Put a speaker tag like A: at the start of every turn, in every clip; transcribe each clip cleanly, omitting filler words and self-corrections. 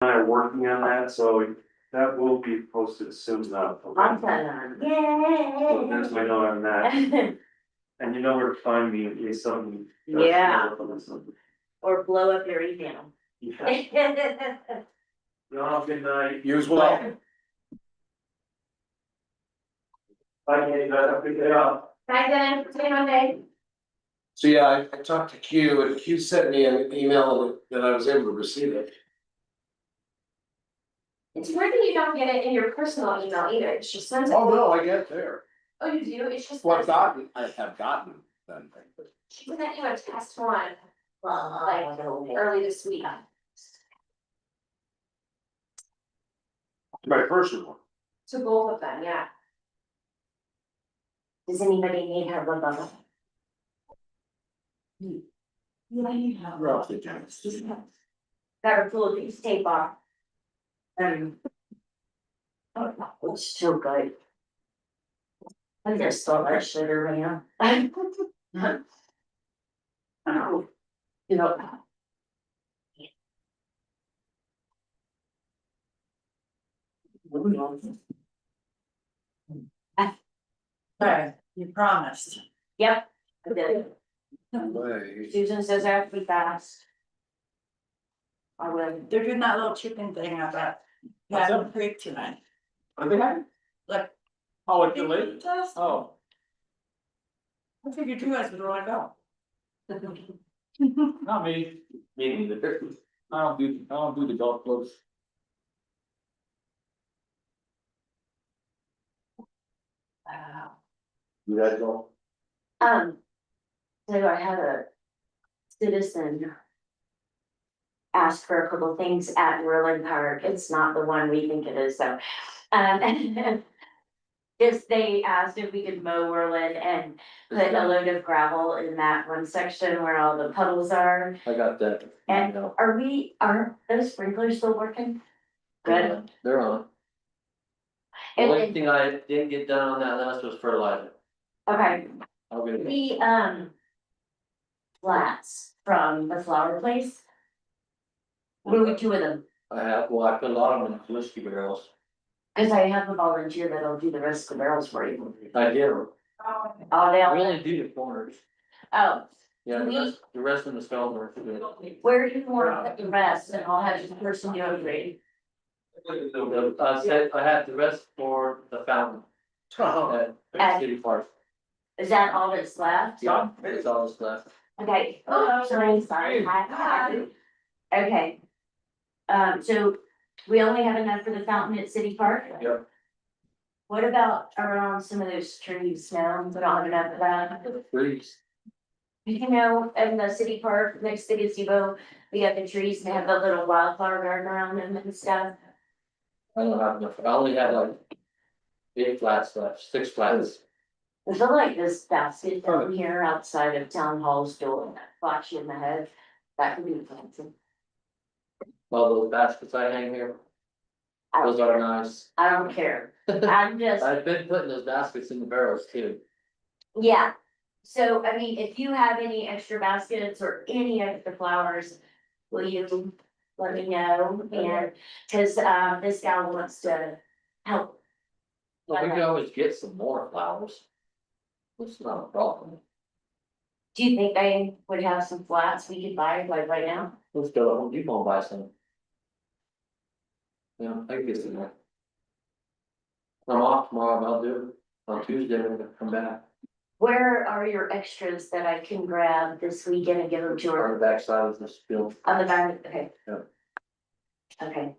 A: I'm working on that, so that will be posted soon enough.
B: I'm done.
A: So there's my
B: Yay!
A: note on that, and you know where to find me in case something. does
B: Yeah.
A: show up on something.
B: Or blow up your email.
A: Yeah. Y'all, good night.
C: You as well.
A: Bye, Kenny, guys, have a good day off.
B: Bye then, see you Monday.
C: So yeah, I talked to Q and Q sent me an email that I was able to receive it.
D: It's weird that you don't get it in your personal email either, it just sends it.
C: Oh, no, I get there.
D: Oh, you do, it's just.
C: Well, I have gotten them.
D: She sent you a test one
B: Like,
D: early this week.
C: My personal one.
D: To both of them, yeah.
B: does anybody need her book on?
C: Roughly, Janice.
B: Got her full of these tape off. Oh, it's so good. I just thought that sugar, man. Oh, you know.
E: Okay, you promised.
B: Yep, I did.
C: Way.
B: Susan says I have to be fast. I will.
E: They're doing that little chicken thing out at
C: What's
E: Cabin Creek tonight.
C: Are they having?
E: Like.
C: Oh,
E: Big food test?
C: Oh.
E: I figured you guys would wanna go.
C: Not me. Me neither. I don't do the golf clubs.
B: Wow.
C: You guys go?
B: So I had a citizen ask for a couple things at Merlin Park. It's not the one we think it is, so. Just they asked if we could mow Merlin and put a load of gravel in that one section where all the puddles are.
F: I got that.
B: And are those sprinklers still working? Good.
F: They're on. The
B: And-
F: only thing I didn't get done on that list was fertilizer.
B: Okay,
F: I'll get it.
B: the flats from the flower place. Where we two of them,
F: I put a lot of them in whiskey barrels.
B: cause I have a volunteer that'll do the rest of the barrels for you.
F: I did,
B: Oh, they
F: I
B: all,
F: only do the corners.
B: oh,
F: Yeah, the rest of the stone work.
B: where do you want to put the rest, and I'll have the person do it for you.
F: I said, I had the rest for the fountain at City Park.
B: Is that all that's left?
F: Yeah, it's all that's left.
B: Okay, sorry, hi. Okay. So we only have enough for the fountain at City Park?
F: Yep.
B: What about around some of those trees now, we don't have enough of that?
F: Trees.
B: You know, in the city park next to the gazebo, we got the trees and they have the little wildflower garden around them and stuff.
F: I don't have enough, I only had like 8 flats left, 6 flats.
B: I feel like this basket down here outside of town hall's door, flash you in the head, that could be fancy.
F: All those baskets I hang here,
B: I don't
F: those are
B: care.
F: nice.
B: I don't care, I'm just,
F: I've been putting those baskets in the barrels too.
B: yeah. So, I mean, if you have any extra baskets or any extra flowers, will you let me know? And, cause, this gal wants to help.
F: Well, we can always get some more flowers. It's not a problem.
B: Do you think they would have some flats we could buy like right now?
F: Let's go to Home Depot and buy some. Yeah, I can get some more. I'm off tomorrow, I'll do it. On Tuesday, I'm gonna come back
B: Where are your extras that I can grab this weekend and give them to
F: on
B: her?
F: the backside of this field.
B: On the back, okay.
F: Yeah.
B: Okay.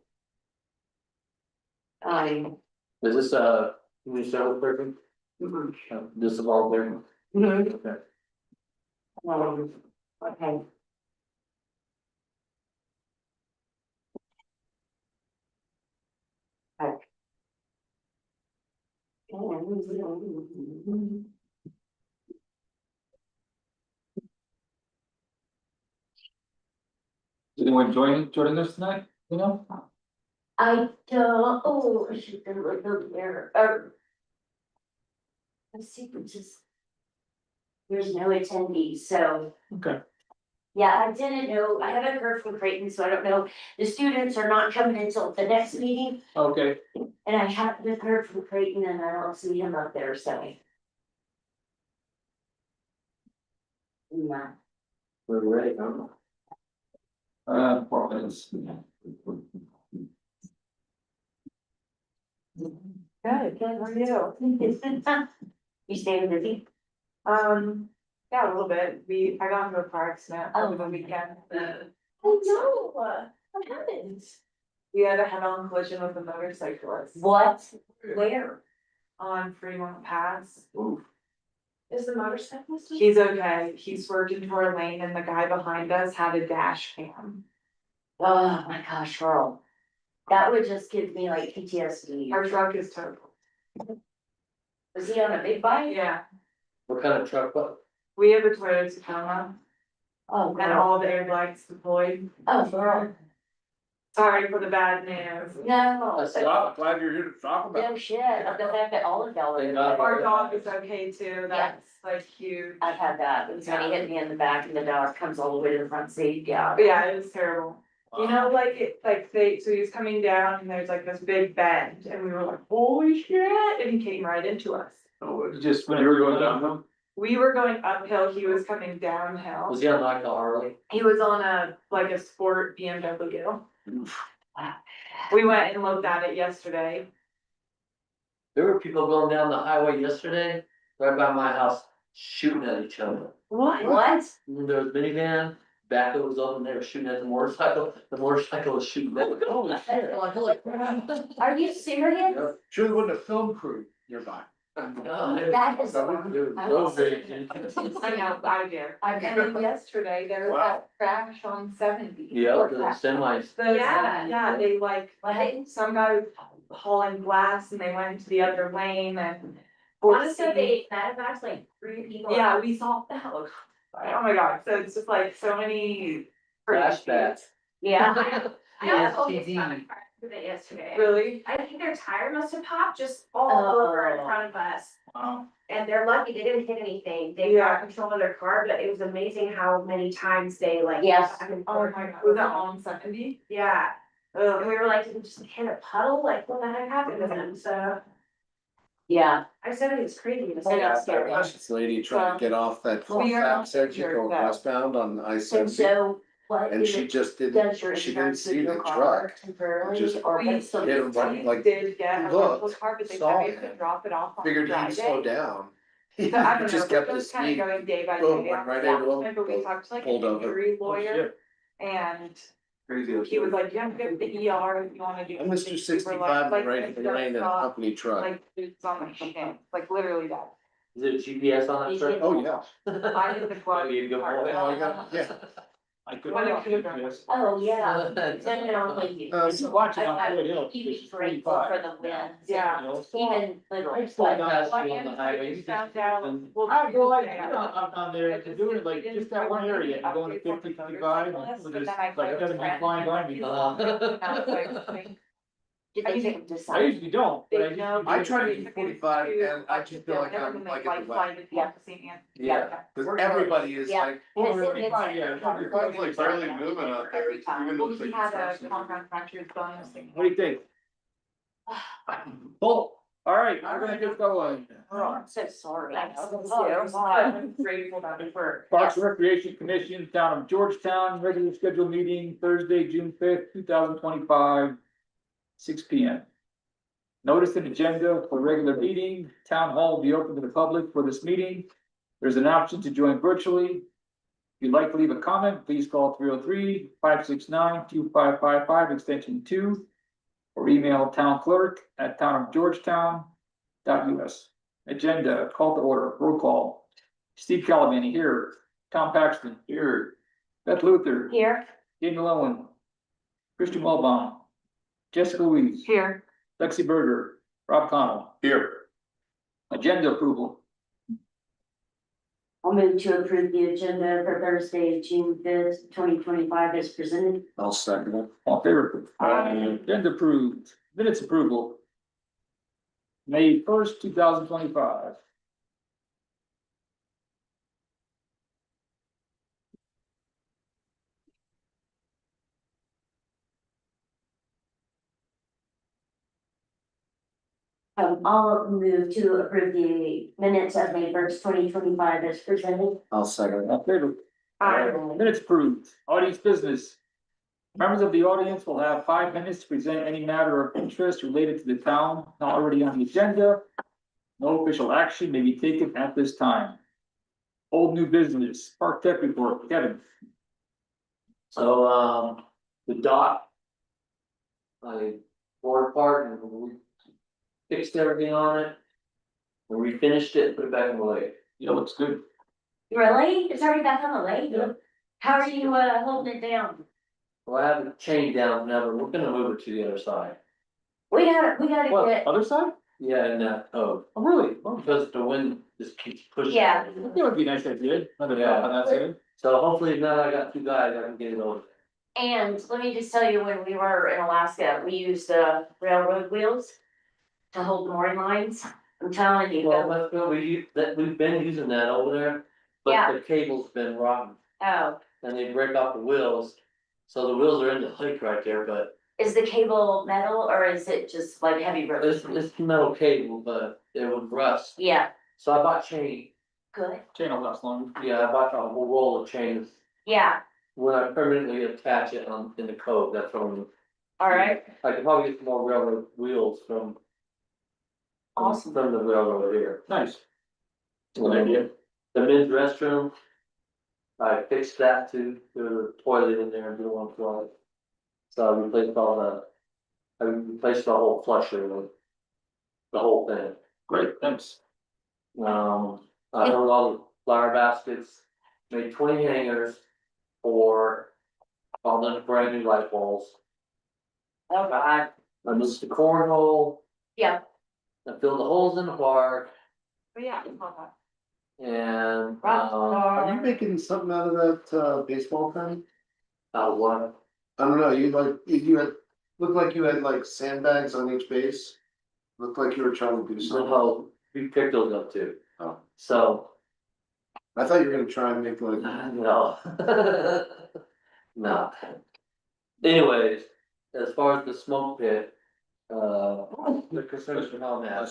F: Is this new service person?
B: Mhm.
F: This is all there?
B: Mhm.
F: Okay.
B: Okay.
C: Is anyone joining us tonight, you know?
B: I don't, oh, I should have looked over there, let's see, which is. There's no attendees, so.
C: Okay.
B: Yeah, I didn't know, I haven't heard from Creighton, so I don't know, the students are not coming until the next meeting,
F: Okay.
B: and I haven't heard from Creighton and I don't see him up there, so. Yeah.
F: We're ready, huh? 4 minutes.
E: Good, good, how are you?
B: You staying busy?
E: Yeah, a little bit, I got into a car accident over the weekend.
B: Oh, no, what happened?
E: We had a head-on collision with a motorcyclist
B: What? Where?
E: on Fremont Pass.
D: Is the motorcyclist?
E: He's okay, he swerved into our lane and the guy behind us had a dash cam.
B: Oh my gosh, Earl. That would just give me like PTSD.
E: Our truck is total.
B: Was he on a big bike?
E: Yeah,
F: What kind of truck, what?
E: we have a Toyota Tacoma
B: Oh,
E: and
B: girl.
E: all the airbags deployed.
B: Oh, girl.
E: Sorry for the bad news.
B: No.
C: Well, glad you're here to talk about
B: No shit, of the fact that all of y'all are.
F: Thank God.
E: Our dog is okay too, that's like huge.
B: I've had that, it's when he hit me in the back and the dog comes all the way to the front seat, yeah.
E: But yeah, it was terrible. You know, so he was coming down and there's like this big bend and we were like, holy shit, and he came right into us.
C: Just when you were going down.
E: We were going uphill, he was coming downhill.
F: Was he on like a Harley?
E: He was on a sport BMW.
B: Wow.
E: We went and looked at it yesterday.
F: There were people going down the highway yesterday, right by my house, shooting at each other.
B: What?
F: And there was a minivan, back was open, they were shooting at the motorcycle was shooting at them. Holy shit, like, holy crap.
B: Are you serious?
F: Yep.
C: Sure there wasn't a film crew nearby.
B: That is.
E: I know, I do. And then yesterday, there was that crash on 70.
F: Yeah, the semis.
E: Yeah, they like,
B: What?
E: some guy was hauling glass and they went into the other lane and.
D: Honestly, they, that affects like 3 people.
E: Yeah, we saw that. Oh my god, so it's just like so many.
F: Flashbacks.
B: Yeah.
D: I also
F: TD.
D: got a car accident yesterday.
E: Really?
D: I think their tire must have popped just all
B: Oh.
D: over in front of us.
C: Wow.
D: And they're lucky they didn't hit anything. They
E: Yeah.
D: got control of their car, but it was amazing how many times they like.
B: Yes.
D: back and
E: Oh
D: forth.
E: my god, was that on 70?
D: Yeah, and
E: Ugh.
D: we were like, did we just hit a puddle? Like, what the heck happened to them? So
B: Yeah.
D: I said it was crazy.
B: I know, it's scary.
C: This lady trying to get off that
E: We are
C: fast exit
E: here,
C: going
E: though.
C: westbound on I
B: And
C: seventy.
B: so what
C: And
B: is
C: she
B: it,
C: just
B: does
C: didn't,
B: your
C: she didn't
B: insurance
C: see
B: with
C: the
B: your car
C: truck.
B: temporarily
C: Just
B: or
E: We
B: what's the?
C: hit him right, like,
E: Did get a
C: looked,
E: rental car, but they
C: saw
E: said we
C: it,
E: could drop it off on
C: Figured he'd
E: Friday.
C: slow down. He
E: So I don't know,
C: just
E: we're
C: kept the
E: just kind of
C: speed.
E: going day by
C: Boom,
E: day.
C: went right
E: Yeah,
C: into him.
E: Remember, we talked to like an
C: Pulled over.
E: injury lawyer and
C: Crazy.
E: he was like, you have to go to the ER if you wanna do.
C: I'm Mr.
E: something super
C: 65
E: like
C: right in the lane in a
E: saw,
C: company truck.
E: Like, it's on my skin, like literally that.
F: Is there GPS on that truck?
C: Oh, yeah.
E: I did the quad.
F: Maybe you go
E: part.
F: more.
C: Oh, I got, yeah.
G: I could.
E: When it could have been.
B: Oh, yeah. Then it only.
C: So
G: watching on
B: I'm
G: Floyd Hill,
B: even
G: it's
B: grateful
G: 25.
B: for the wins.
E: Yeah.
G: You know?
B: Even little.
F: I slowed down past you on the highway.
E: We found out, well,
G: I go like,
E: yeah.
G: I'm down there to do it, like, just that one area, I'm going to 50, 55, and there's like, doesn't be flying by me.
B: Did they take them to
G: I
B: sign?
G: usually don't, but I
E: They know.
G: just.
C: I try to do 45 and I just feel like I'm like at the wet.
F: Yeah.
C: Cause everybody is
B: Yeah.
C: like,
B: And it's-
G: Well,
B: it's-
G: yeah,
C: like barely moving out there.
B: Every time.
E: Well, he had a compound fracture bonus thing.
G: What do you think? Well, all right, we're gonna get going.
B: Oh, I'm so sorry.
E: I'm grateful about it for.
G: Parks and Recreation Commission, Town of Georgetown, regular scheduled meeting Thursday, June 5th, 2025, 6 P M. Notice and agenda for regular meeting, town hall will be open to the public for this meeting. There's an option to join virtually. If you'd like to leave a comment, please call 303-569-2555, extension 2. Or email townclerk@townofgeorgetown.us. Agenda, call to order, roll call. Steve Calamani here, Tom Paxton here, Beth Luther,
B: Here,
G: Daniel Owen, Christian Mulbaum, Jessica Louise,
E: Here.
G: Lexi Berger, Rob Connell.
C: here,
G: Agenda approval.
B: I'll move to approve the agenda for Thursday, June 5th, 2025 as presented.
C: I'll second it.
G: All in favor? Agenda approved. Minutes approval. May 1st, 2025.
B: I'll move to approve the minutes of May 1st, 2025 as presented.
C: I'll second.
G: All in favor? Minutes approved. Audience business. Members of the audience will have 5 minutes to present any matter of interest related to the town not already on the agenda. No official action may be taken at this time. Old new business, Park Tech report, Kevin.
F: So, the dock. I tore apart and we fixed everything on it. And we finished it, put it back in the lake.
G: Yeah, looks good.
B: Really? It's already back on the lake?
F: Yeah.
B: How are you, holding it down?
F: Well, I have it chained down now, but we're gonna move it to the other side.
B: We gotta
G: What,
B: get,
G: other side?
F: Yeah, and
G: Oh, really?
F: because the wind just keeps pushing.
B: Yeah.
G: I think it would be nice if you did. Another
F: Yeah.
G: on that side.
F: So hopefully now that I got 2 guys, I can get it over.
B: and let me just tell you, when we were in Alaska, we used the railroad wheels to hold mooring lines. I'm telling you.
F: Well, that's good, we've been using that over there,
B: Yeah.
F: but the cable's been rotten
B: Oh,
F: and they break off the wheels. So the wheels are in the lake right there, but
B: is the cable metal or is it just like heavy rope?
F: it's metal cable, but it would rust.
B: Yeah,
F: So I bought chain,
B: good.
G: Chain will last longer.
F: yeah, I bought a whole roll of chains.
B: Yeah,
F: When I permanently attach it on, in the cove, that's when,
B: all right,
F: I could probably get some more railroad wheels from.
B: awesome.
F: From the railroad here.
G: Nice. Good idea.
F: The men's restroom. I fixed that too, there's a toilet in there, didn't want to flood. So I replaced all the, I replaced the whole flusher, the whole thing.
G: Great, thanks.
F: I hung all the flower baskets, made 20 hangers for all the brand new light bulbs.
B: Oh, God.
F: I moved the cornhole.
B: Yeah.
F: I filled the holes in the park
E: But yeah.
F: and,
B: Rock
C: Are you
B: star.
C: making something out of that baseball thing?
F: one,
C: I don't know, you had, looked like you had like sandbags on each base. Looked like you were trying to do something.
F: so we picked those up too.
C: Oh.
F: So,
C: I thought you were gonna try and make like,
F: no. No. Anyways, as far as the smoke pit, the construction on that,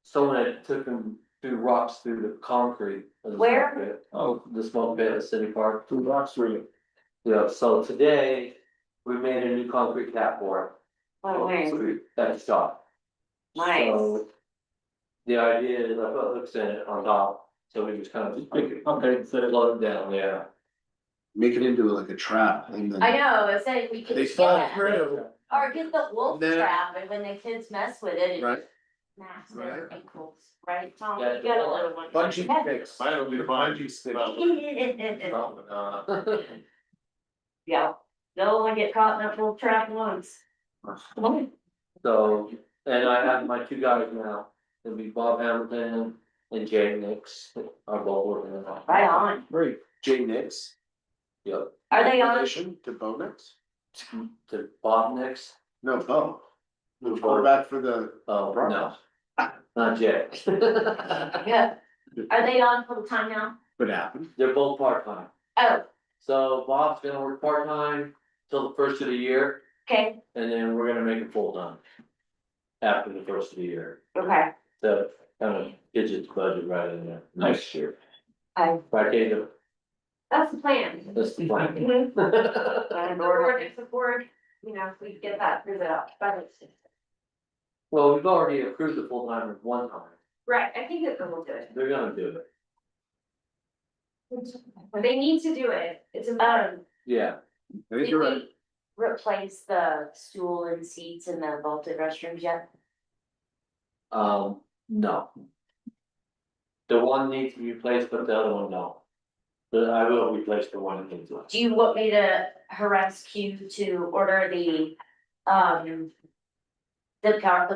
F: someone had took them through rocks through the concrete. of the
B: Where?
F: smoke pit.
G: Oh,
F: The smoke pit at City Park.
G: 2 blocks for you.
F: Yeah, so today, we made a new concrete cap for it.
B: Oh, nice.
F: At the shop.
B: Nice.
F: So, the idea is I put hooks in it on top, so we just kind of
G: Okay, instead of.
F: float it down, yeah.
C: make it into like a trap and then.
B: I know, I said we could.
C: They fall
B: yeah.
C: through,
B: Or get the wolf
C: Then-
B: trap, and when the kids mess with it, it
C: right?
B: snaps
C: Right.
B: their ankles, right, Tom?
F: Yeah.
B: You got a little one.
C: Bungee sticks.
H: Mine will be the
C: Bungee sticks.
B: Yeah, they'll only get caught in that wolf trap once.
F: So, and I have my 2 guys now, it'll be Bob Hamilton and Jay Nix, are both working on that.
B: Right on.
G: Great.
C: Jay Nix.
F: Yep,
B: Are they on?
C: Relation to Bo Nix?
F: to Bob Nix,
C: No, Bo. The quarterback for the.
F: oh, no,
C: Broncos.
F: not Jay.
B: Yeah. Are they on full time now?
C: What happened?
F: They're both part-time,
B: Oh,
F: so Bob's gonna work part-time till the first of the year,
B: okay,
F: and then we're gonna make it full-time. After the first of the year,
B: okay.
F: so kind of digits budget right in there next year.
B: I,
F: Right, Kate,
D: That's the plan.
F: that's the plan.
D: And the board, if the board, you know, if we get that through the budget.
F: Well, we've already approved the full-timers one time,
D: Right, I think that we'll do it.
F: they're gonna do it,
D: They need to do it. It's important.
F: yeah.
C: I think
B: did
C: you're right.
B: we replace the stool and seats in the vaulted restrooms yet?
F: No. The one needs to be replaced, but the other one no. But I will replace the one that needs it.
B: Do you want me to harass Q to order the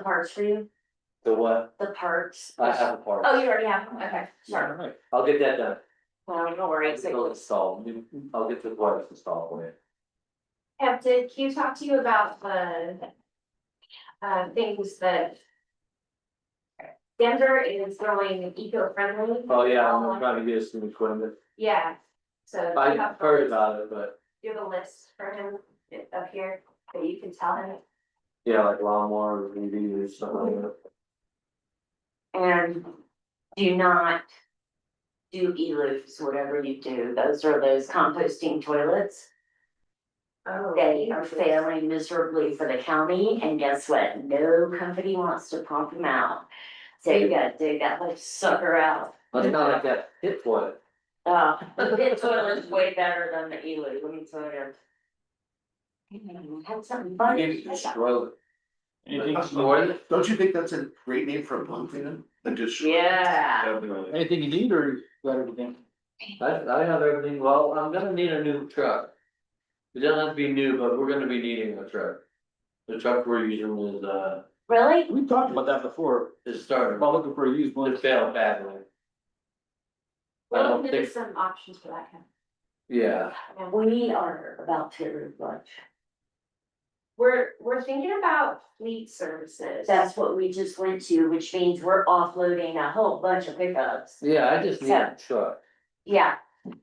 B: parts for you,
F: The what?
B: the parts?
F: I have a part.
B: Oh, you already have them, okay, sorry.
G: Alright.
F: I'll get that done.
B: No, no worries.
F: It'll install, I'll get the wires installed for you.
D: Did Q talk to you about the things that Denver is going eco-friendly?
F: Oh, yeah, I'm trying to get us some equipment.
D: Yeah, so.
F: I heard about it, but
D: Do you have a list for him up here that you can tell him?
F: Yeah, like lawnmower, maybe or something like that.
B: And do not do e-loofs, whatever you do, those are those composting toilets.
D: Oh.
B: They are failing miserably for the county, and guess what? No company wants to pump them out. So you gotta dig that little sucker out.
F: That's not like that hit toilet.
B: The pit toilet's way better than the e-loo, let me tell you. Had something funny.
G: Anything,
C: Don't you think that's a great name for a pump fan? And just.
B: Yeah.
G: anything you need or you got everything?
F: I have everything, well, I'm gonna need a new truck. It doesn't have to be new, but we're gonna be needing a truck. The truck we're using
B: Really?
G: We talked about that before,
F: is starting,
G: about looking for a used one.
F: it failed badly. I
D: Well,
F: don't
D: there's
F: think,
D: some options for that kind
F: yeah,
B: We are about to lunch.
D: We're thinking about fleet services.
B: That's what we just went to, which means we're offloading a whole bunch of pickups.
F: yeah, I just need a truck.
B: Yeah,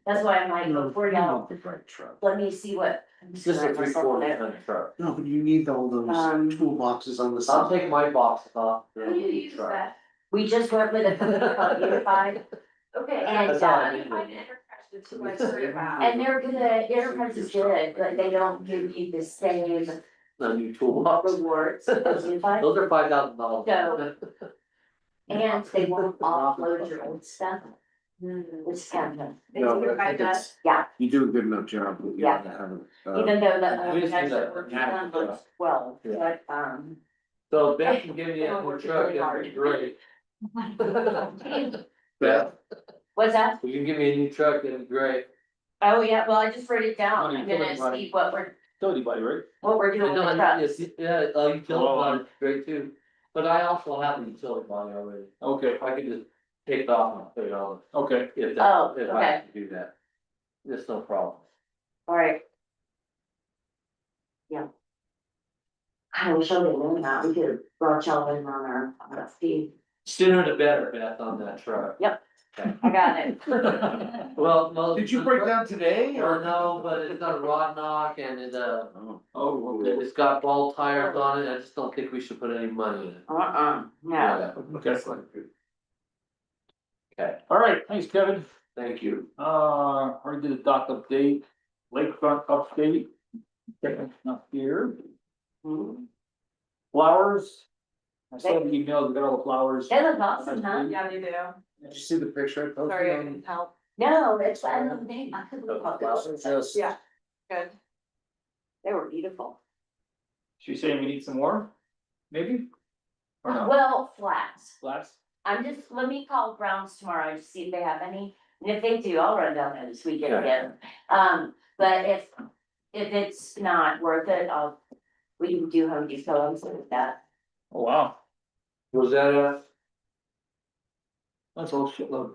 B: that's why I'm like, before y'all,
C: The right truck.
B: let me see what.
F: It's just a 3/4 ton truck.
C: No, but you need all those toolboxes on the
F: I'll
C: side.
F: take my boxes off.
D: Who do you use
F: truck.
D: that?
B: We just went with a company called Unified,
D: Okay.
B: And,
F: That's all I
B: uh,
F: need.
D: Find an enterprise that's too much to about.
B: and they're good, Enterprise is good, but they don't give you the same
F: A new toolbox.
B: rewards as Unified.
F: Those are $5,000.
B: So- And they won't offload your old stuff, which is kind of,
C: No, but I think it's,
B: yeah,
C: you do a good enough job. But you
B: Yeah.
C: have to have
B: even though
F: we
B: the
F: just
B: guys
F: need
B: that
F: a
B: work
F: mechanic
B: on looks well,
F: Yeah.
B: but,
F: So if Beth can give me
B: They
F: a
B: don't
F: new
B: work
F: truck,
B: really
F: that'd be
B: hard.
F: great. Beth,
B: what's that?
F: if you can give me a new truck, that'd be great.
B: Oh, yeah, well, I just wrote it down,
G: Money,
B: I'm gonna
G: utility money.
B: see what we're
G: Utility buddy, right?
B: doing with the trucks.
F: Yeah, utility body is great too, but I also have a utility body already,
G: Okay,
F: I can just take it off and put it on,
G: okay.
F: if
B: Oh,
F: that, if I have to do that. There's no problem.
B: Alright. Yeah. I wish I would known that, we could have brought y'all in on our speed,
F: Sooner the better, Beth, on that truck.
B: I got it.
F: Well.
C: Did you break down today
F: Well,
C: or?
F: no, but it's got a rod knock and
G: Oh, okay.
F: it's got ball tires on it, I just don't think we should put any money in it.
B: No,
F: Yeah.
G: Okay.
F: Okay,
G: All right, thanks, Kevin.
F: thank you.
G: Already did a dock update, lakefront update. Okay, not here. Flowers. I saw the email, we got all the flowers.
B: That was awesome, huh?
E: Yeah, they do.
C: Did you see the picture I posted?
E: Sorry, I
C: on-
E: didn't help.
B: No, it's, I don't think, I couldn't look at those.
C: Just-
E: Yeah. Good.
B: They were beautiful.
G: She's saying we need some more, maybe? Or no,
B: Well, flats.
G: flats?
B: Let me call Browns tomorrow to see if they have any, and if they do, I'll run down there this weekend and get them. But if it's not worth it, we can do Home Depot, I'm good with that.
G: Oh, wow,
F: Was that
G: that's all shitload.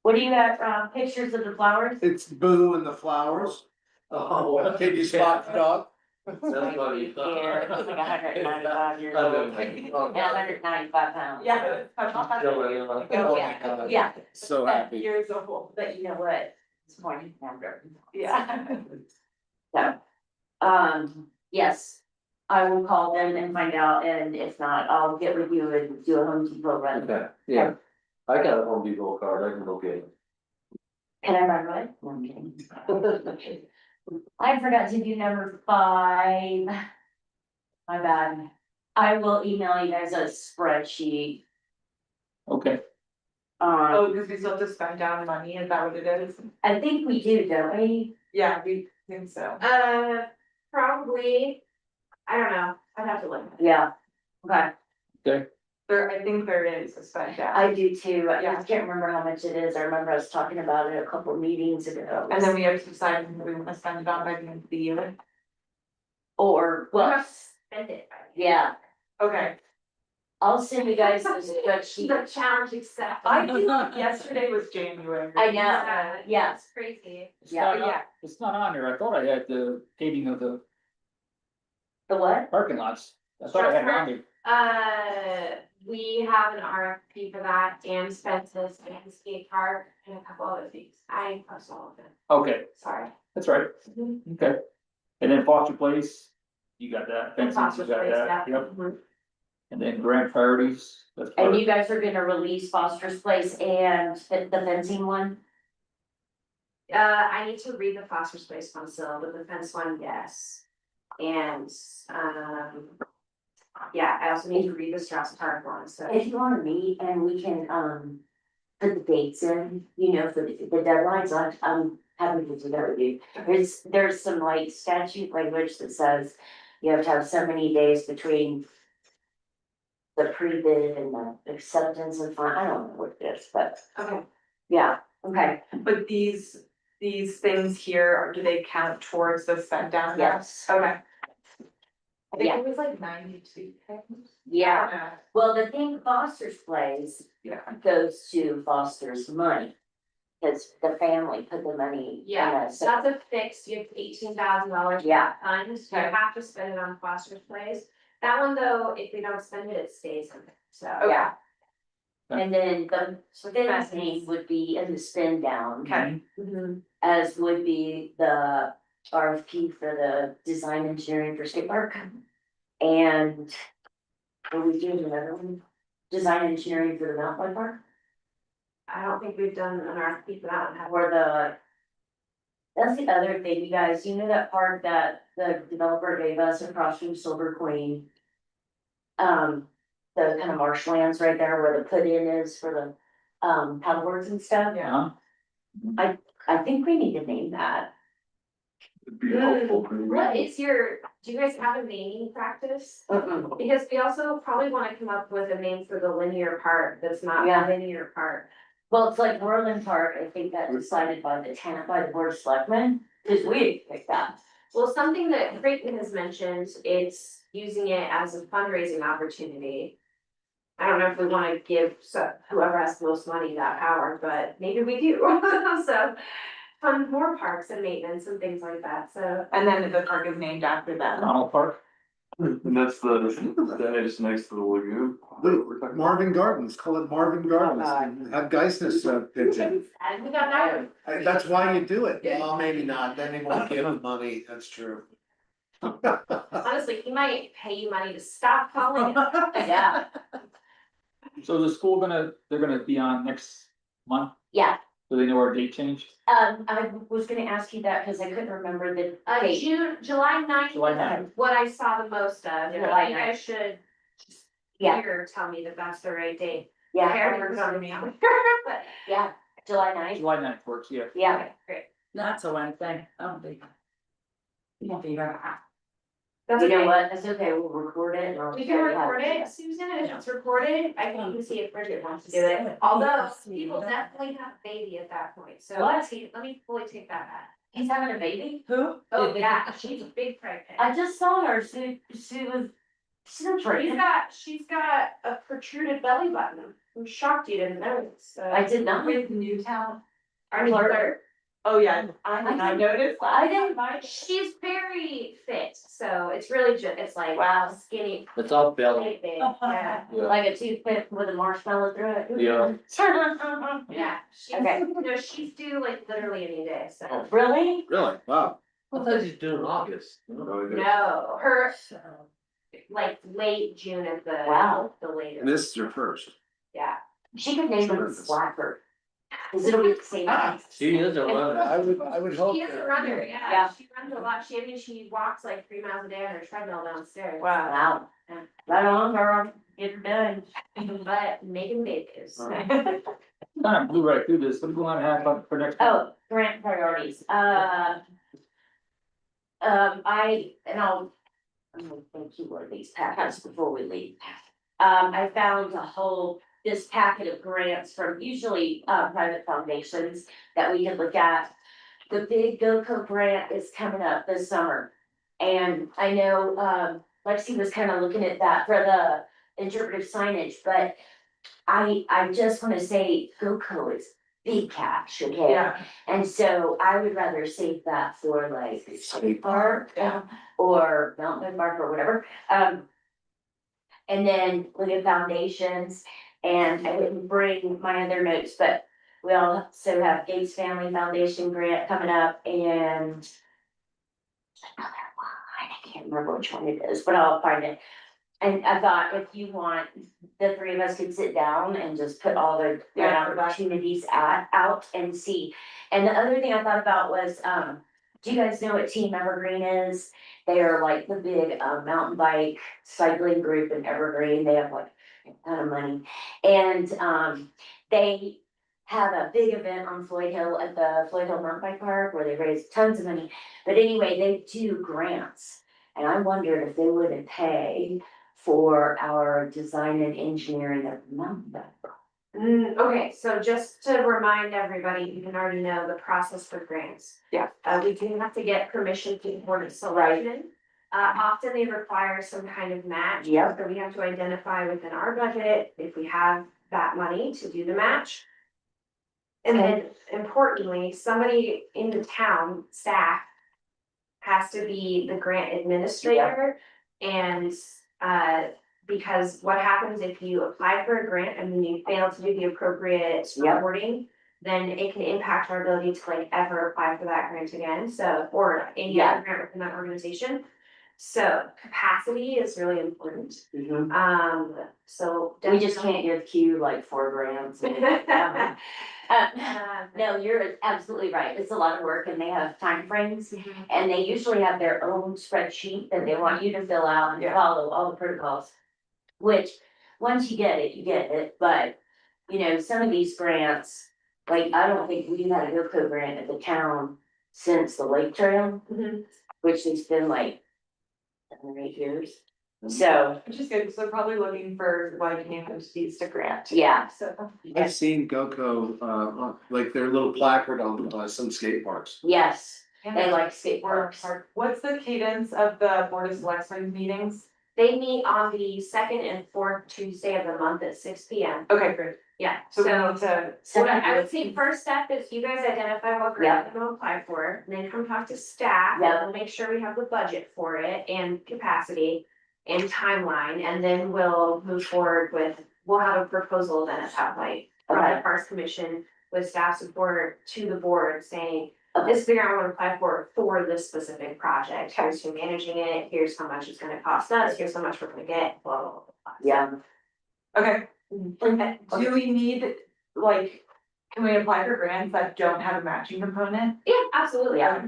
B: What do you got, pictures of the flowers?
C: It's Boo and the flowers.
F: Oh.
C: Can you spot the dog?
F: That's funny.
B: Yeah, it's like 195 years old. Yeah, 195 pounds.
E: Yeah.
B: Oh, yeah,
C: So
B: happy.
E: Years old.
B: but you know what? It's morning after.
E: Yeah.
B: So, yes, I will call them and find out, and if not, I'll get with you and do a Home Depot run.
F: Okay, yeah, I got a Home Depot card, I can go get it.
B: Can I run away? No, I'm kidding. I forgot to do number 5. My bad. I will email you guys a spreadsheet.
G: Okay,
E: Oh, because we still have to spend down money, is that what it is?
B: I think we do, don't we?
E: Yeah, we think so.
D: Probably, I don't know, I'd have to look.
B: Yeah. Okay,
E: I think there is a spend down.
B: I do too. I
E: Yeah.
B: just can't remember how much it is. I remember us talking about it a couple meetings ago.
E: And then we have to decide if we want to spend it on by the end of the year.
B: Or,
D: We'll
B: well,
D: have to spend it.
B: yeah,
E: Okay.
B: I'll send you guys the
D: The
B: spreadsheet.
D: challenge accepted.
E: I thought yesterday was January.
B: I know,
D: Yeah.
B: yeah,
D: It's crazy.
G: it's
B: Yeah,
G: not,
E: yeah.
G: it's not on here, I thought I had the paving of the
B: the what?
G: parking lots, I thought I had it on there.
D: We have an RFP for that and Spence's and skate park and a couple other things. I post all of it,
G: Okay,
D: sorry.
G: that's right,
B: Mm-hmm.
G: okay. And then Foster Place, You got that,
B: The
G: fencing,
B: Foster's
G: you got
B: Place,
G: that,
B: yeah.
G: yep,
B: Mhm.
G: and then grant priorities, that's
B: And
G: part,
B: you guys are gonna release Foster's Place and the fencing one?
D: I need to read the Foster's Place one still, but the fence one, yes. And, yeah, I also need to read the Strauss Park one, so.
B: If you wanna meet and we can, put the dates in, you know, for the deadlines, I'm happy to do that with you. There's some like statute language that says you have to have so many days between the pre-bid and the acceptance and fine, I don't know what it is, but
D: Okay.
B: yeah, okay,
E: But these things here, do they count towards the spend down there?
B: yes,
E: Okay. I think
B: Yeah.
E: it was like 92 things.
B: yeah. Well, the thing Foster's Place
E: Yeah.
B: goes to Foster's money. Cause the family put the money. in
D: Yeah,
B: it,
D: so that's a fixed, you have $18,000.
B: Yeah.
D: Fund, so you
E: Okay.
D: have to spend it on Foster's Place. That one though, if we don't spend it, it stays in there, so.
B: Yeah. And then the
D: Fence.
B: fencing would be in the spin down.
E: Okay.
D: Mhm.
B: As would be the RFP for the design engineering for skate park. And are we doing another one? Design engineering for the mountain bike park?
D: I don't think we've done an RFP for that one, have we?
B: Or the. That's the other thing, you guys, you know that park that the developer gave us across from Silver Queen? The kind of marshlands right there where the put-in is for the, paddleboards and stuff.
E: Yeah.
B: I think we need to name that.
A: It'd be helpful.
D: What is your, do you guys have a naming practice?
B: Mm-mm.
D: Because we also probably wanna come up with a name for the linear part that's not
B: Yeah.
D: a linear part.
B: Well, it's like Moreland Park, I think that's decided by the board of selectmen, cause we picked that.
D: Well, something that Creighton has mentioned, it's using it as a fundraising opportunity. I don't know if we wanna give whoever has the most money that power, but maybe we do, so. Fund more parks and maintenance and things like that, so.
E: And then the park is named after them.
G: Donald Park.
A: And that's that is next to the lagoon.
C: Marvin Gardens, call it Marvin Gardens, have Geisness pitch in.
D: And we got that.
C: That's why you do it. Well, maybe not, then they won't give him money, that's true.
D: Honestly, he might pay you money to stop calling it.
B: Yeah,
G: So is the school they're gonna be on next month,
B: yeah,
G: do they know our date changed?
B: I was gonna ask you that, cause I couldn't remember the date.
D: July 9th.
G: July 9th.
D: What I saw the most of,
B: July
D: you guys should. Just
B: Yeah.
D: here tell me that that's the right date. I
B: Yeah,
D: already put it on the calendar, but.
B: yeah, July 9th.
G: July 9th works, yeah.
B: Yeah,
D: Okay, great.
H: That's a Wednesday, I don't think. You won't be there.
D: That's
B: you know
D: okay.
B: what, that's okay, we'll record it and I'll.
D: We can
B: show you how to
D: record
B: do
D: it, Susan, and if it's recorded, I can even see if Bridget wants to do it, although people definitely have a baby at that point, so
B: What?
D: let me fully take that back.
B: He's having a baby?
H: Who?
D: Oh, yeah, she's big pregnant.
B: I just saw her, she was, she's not pregnant.
D: She's got a protruded belly button, I'm shocked you didn't notice, so.
B: I did not.
E: With Newtown.
D: Our mother,
E: Oh, yeah,
B: I
E: I noticed.
B: I didn't,
D: she's very fit, so it's really just, it's like,
B: Wow.
D: skinny,
F: It's all belly.
D: big, big, yeah.
F: Yeah.
B: like a toothpick with a marshmallow through it.
F: Yeah.
D: Yeah, she's,
B: Okay.
D: no, she's due like literally any day, so.
B: Really?
C: Really? Wow.
F: I thought he's doing August.
D: No, her, like, late June at the.
B: Wow.
D: The latest,
C: And this is your first.
D: yeah.
B: She could name him
C: Tremendous.
B: Slacker. Cause it'll be the same.
F: She is a runner.
C: I would hope.
D: She is a runner,
B: Yeah.
D: yeah, she runs a lot, she walks like 3 miles a day on her treadmill downstairs.
E: Wow.
B: Wow. Right on, girl, get it done.
D: But making babies.
G: Kind of blew right through this, what do you want to have for next? month?
B: Oh, grant priorities, I'm gonna thank you for these packets before we leave. I found this packet of grants from usually, private foundations that we can look at. The big GoCo grant is coming up this summer. And I know, Lexi was kind of looking at that for the interpretive signage, but I just wanna say GoCo is big cash, okay?
E: Yeah.
B: And so I would rather save that for like skate park,
E: Yeah.
B: or mountain park or whatever. And then look at foundations, and I didn't bring my other notes, but we also have Gates Family Foundation grant coming up and another one, can't remember which one it is, but I'll find it. And I thought if you want, the three of us could sit down and just put all the grant opportunities out and see. And the other thing I thought about was, do you guys know what Team Evergreen is? They are like the big mountain bike cycling group in Evergreen. They have like a ton of money. And they have a big event on Floyd Hill at the Floyd Hill Mountain Bike Park where they raise tons of money. But anyway, they do grants. And I wondered if they wouldn't pay for our design and engineering of the mountain bike.
D: Okay, so just to remind everybody, you can already know the process for grants.
E: Yeah.
D: We do have to get permission to board of selection. Often they require some kind of match.
B: Yep.
D: So we have to identify within our budget if we have that money to do the match. And then importantly, somebody in the town staff has to be the grant administrator. And because what happens if you apply for a grant and then you fail to do the appropriate
B: Yep.
D: reporting, then it can impact our ability to like ever apply for that grant again, so, or any
B: Yeah.
D: other grant within that organization. So capacity is really important, so.
B: We just
D: definitely-
B: can't give Q like 4 grants. No, you're absolutely right. It's a lot of work and they have timeframes. And they usually have their own spreadsheet that they want you to fill out and
E: Yeah.
B: follow all the protocols. Which, once you get it, you get it, but, you know, some of these grants, like, I don't think we've had a GoCo grant at the town since the Lake Trail,
D: Mhm.
B: which has been like 7 or 8 years. So,
E: Which is good, so probably looking for like new entities to grant.
B: yeah.
E: So,
C: I've seen GoCo, like their little placard on some skate parks.
B: Yes,
E: and
B: they like skate
E: we're
B: parks.
E: hard- what's the cadence of the board of selectmen meetings?
D: They meet on the second and fourth Tuesday of the month at 6 P.M.
E: Okay, great,
D: Yeah,
E: so we
D: so.
E: need to,
D: So what I would say first step is you guys identify what grant you're gonna apply for, and then come talk to staff.
B: Yeah.
D: We'll make sure we have the budget for it and capacity and timeline, and then we'll move forward with, we'll have a proposal then at that point. From
B: Okay.
D: the Parks Commission with staff support to the board saying,
B: Okay.
D: this is the grant I want to apply for this specific project. Here's who's managing it, here's how much it's gonna cost us, here's how much we're gonna get, blah, blah, blah, blah.
B: Yeah.
E: okay,
B: Okay.
E: do we need, like, can we apply for grants that don't have a matching component?
D: Yeah, absolutely.
B: Yeah.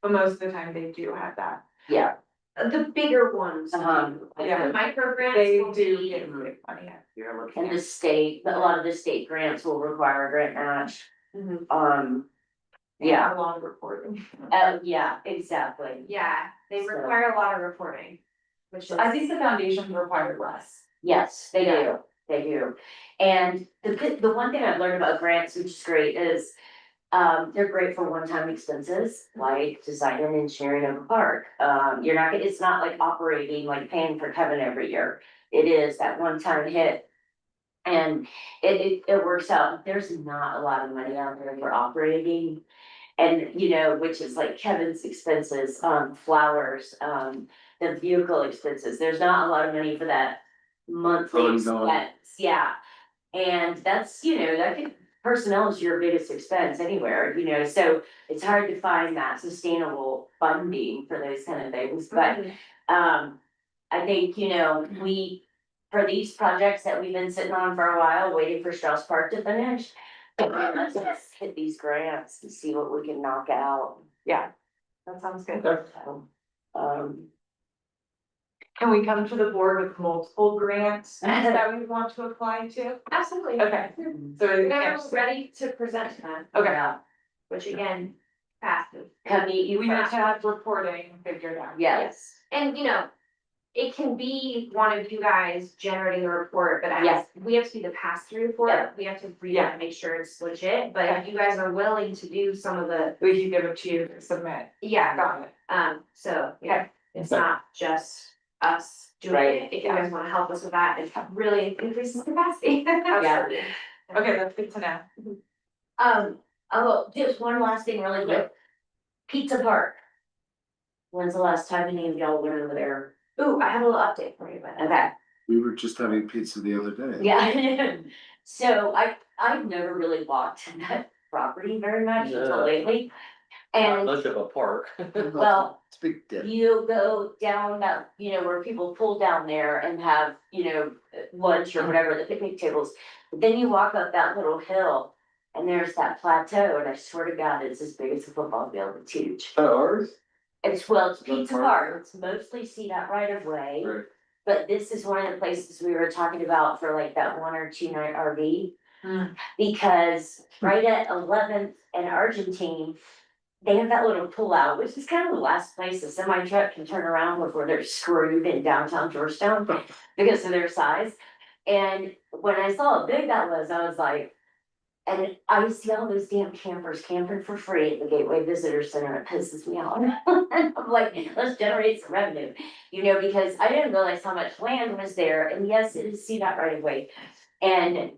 E: But most of the time they do have that,
B: Yeah.
D: The bigger ones.
B: Uh-huh.
D: do. Like
E: Yeah.
D: the micro grants
E: they
D: will
E: do
D: be.
E: get big money if you're looking
B: And the
E: at.
B: state, a lot of the state grants will require a grant match.
D: Mhm.
B: Yeah,
E: A lot of reporting.
B: yeah, exactly.
D: Yeah, they
B: So-
D: require a lot of reporting, which is.
E: I think the foundations require less.
B: Yes, they
E: Yeah.
B: do, they do. And the one thing I've learned about grants, which is great, is they're great for one-time expenses, like design and engineering of a park. You're not, it's not like operating, like paying for Kevin every year. It is that one-time hit. And it works out. There's not a lot of money out there for operating. And, you know, which is like Kevin's expenses, flowers, the vehicle expenses. There's not a lot of money for that monthly
C: Ongoing.
B: expense, yeah. And that's, you know, I think personnel is your biggest expense anywhere, you know, so it's hard to find that sustainable funding for those kind of things, but I think, you know, for these projects that we've been sitting on for a while, waiting for Strauss Park to finish. Let's just hit these grants and see what we can knock out.
E: Yeah, that sounds good.
G: Okay.
B: So,
E: Can we come to the board with multiple grants that we want to apply to?
D: Absolutely.
E: Okay, so we
D: Whenever
E: can't,
D: we're ready to present to them,
E: okay,
B: yeah,
D: which again, passive.
B: come meet you
E: we need to
B: first.
E: have reporting figured out.
B: Yes,
D: And you know, it can be one of you guys generating the report, but
B: Yes.
D: we have to be the pass-through for
B: Yeah.
D: it. We have to read it
E: Yeah.
D: and make sure it's legit, but if you guys are willing to do some of the,
E: We can give it to you to submit.
D: yeah,
E: Got it.
D: so, yeah, it's
G: Okay.
D: not just us doing
B: Right.
D: it. If you guys wanna help us with that, it really increases capacity.
E: Absolutely. Okay, that's good to know.
B: just one last thing really quick. Pizza Park. When's the last time any of y'all went over there?
D: Ooh, I have a little update for you, but.
B: Okay.
C: We were just having pizza the other day.
B: Yeah, so I've never really walked in that property very much until
F: Yeah.
B: lately. And
F: Much of a park.
B: well,
C: It's a big dip.
B: you go down that, where people pull down there and have, lunch or whatever, the picnic tables. But then you walk up that little hill and there's that plateau, and I swear to God, it's as big as a football field. It's huge.
I: Ours?
B: It's Pizza Park, it's mostly CDOT right of way.
I: Right.
B: But this is one of the places we were talking about for like that 1 or 2 night RV.
E: Hmm.
B: Because right at 11th and Argentine, they have that little pullout, which is kind of the last place a semi truck can turn around before they're screwed in downtown Georgetown because of their size. And when I saw how big that was, I was like, and I see all those damn campers camping for free at the Gateway Visitor Center, it pisses me off. And I'm like, let's generate some revenue, because I didn't realize how much land was there, and yes, it is CDOT right away. And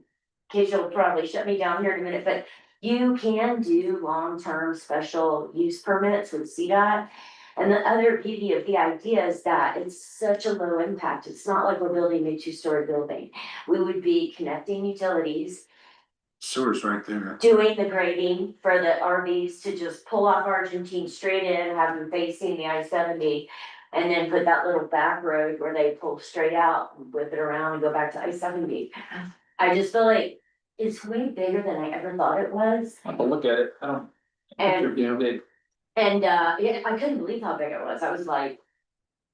B: Kish will probably shut me down here in a minute, but you can do long-term special use permits with CDOT. And the other beauty of the idea is that it's such a low impact, it's not like we're building a 2-story building. We would be connecting utilities,
C: Sewer's right there.
B: doing the grading for the RVs to just pull off Argentine straight in, have them facing the I-70. And then put that little back road where they pull straight out, whip it around and go back to I-70. I just feel like it's way bigger than I ever thought it was.
G: I'll have to look at it, I don't.
B: And-
G: You know, they,
B: And, yeah, I couldn't believe how big it was. I was like,